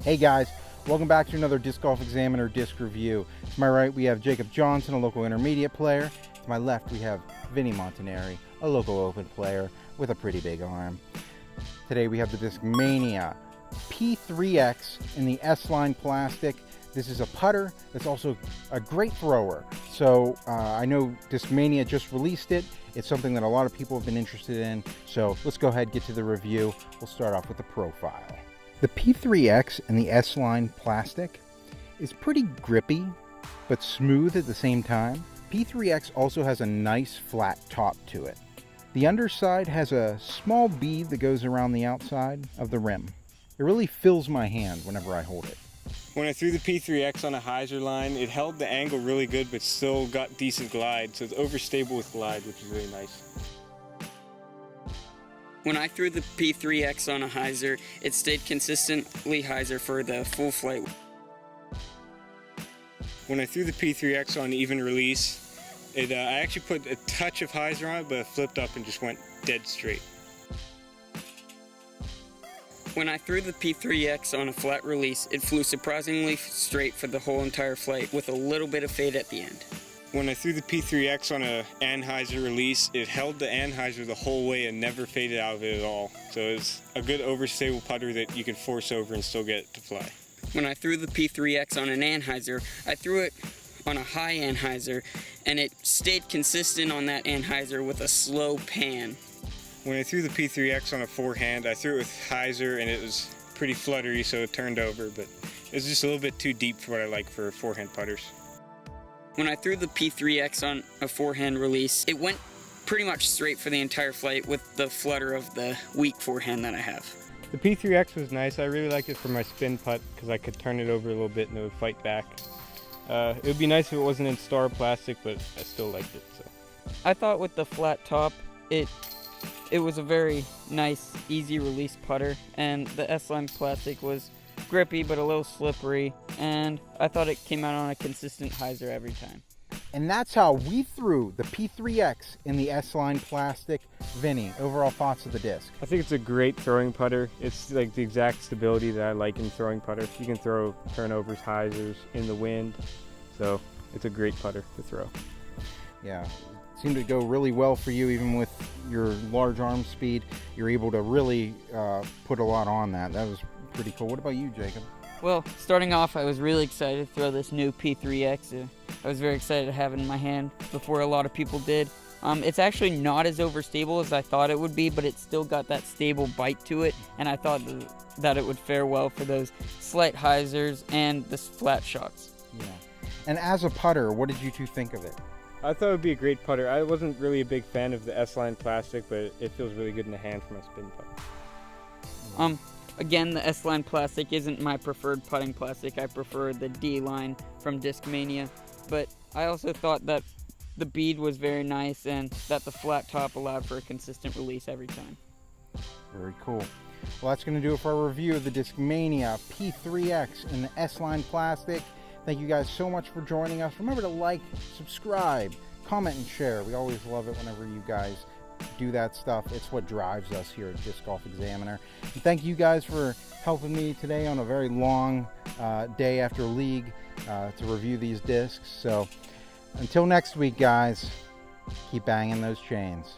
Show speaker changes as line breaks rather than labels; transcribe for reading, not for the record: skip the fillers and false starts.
Hey guys, welcome back to another Disc Golf Examiner disc review. To my right we have Jacob Johnston, a local intermediate player. To my left we have Vinny Montanari, a local open player with a pretty big arm. Today we have the Discmania P3x in the S-line plastic. This is a putter that's also a great thrower. So I know Discmania just released it. It's something that a lot of people have been interested in. So let's go ahead and get to the review. We'll start off with the profile. The P3x in the S-line plastic is pretty grippy, but smooth at the same time. P3x also has a nice flat top to it. The underside has a small bead that goes around the outside of the rim. It really fills my hand whenever I hold it.
When I threw the P3x on a hyzer line, it held the angle really good, but still got decent glide. So it's overstable with glide, which is really nice.
When I threw the P3x on a hyzer, it stayed consistently hyzer for the full flight.
When I threw the P3x on even release, I actually put a touch of hyzer on it, but it flipped up and just went dead straight.
When I threw the P3x on a flat release, it flew surprisingly straight for the whole entire flight with a little bit of fade at the end.
When I threw the P3x on a anhyzer release, it held the anhyzer the whole way and never faded out of it at all. So it's a good overstable putter that you can force over and still get it to fly.
When I threw the P3x on an anhyzer, I threw it on a high anhyzer and it stayed consistent on that anhyzer with a slow pan.
When I threw the P3x on a forehand, I threw it with hyzer and it was pretty fluttery, so it turned over, but it was just a little bit too deep for what I like for forehand putters.
When I threw the P3x on a forehand release, it went pretty much straight for the entire flight with the flutter of the weak forehand that I have.
The P3x was nice. I really liked it for my spin putt because I could turn it over a little bit and it would fight back. It would be nice if it wasn't in star plastic, but I still liked it. So
I thought with the flat top, it was a very nice, easy release putter, and the S-line plastic was grippy but a little slippery, and I thought it came out on a consistent hyzer every time.
And that's how we threw the P3x in the S-line plastic. Vinny, overall thoughts of the disc?
I think it's a great throwing putter. It's like the exact stability that I like in throwing putter. You can throw turnovers, hyzers in the wind, so it's a great putter to throw.
Yeah, it seemed to go really well for you, even with your large arm speed. You're able to really put a lot on that. That was pretty cool. What about you, Jacob?
Well, starting off, I was really excited to throw this new P3X. I was very excited to have it in my hand before a lot of people did. It's actually not as overstable as I thought it would be, but it's still got that stable bite to it, and I thought that it would fare well for those slight hyzers and the flat shots.
Yeah. And as a putter, what did you two think of it?
I thought it would be a great putter. I wasn't really a big fan of the S-line plastic, but it feels really good in the hand for my spin putt.
Again, the S-line plastic isn't my preferred putting plastic. I prefer the D-line from Discmania, but I also thought that the bead was very nice and that the flat top allowed for a consistent release every time.
Very cool. Well, that's going to do it for our review of the Discmania P3x in the S-line plastic. Thank you guys so much for joining us. Remember to like, subscribe, comment, and share. We always love it whenever you guys do that stuff. It's what drives us here at Disc Golf Examiner. And thank you guys for helping me today on a very long day after league to review these discs. So until next week, guys, keep banging those chains.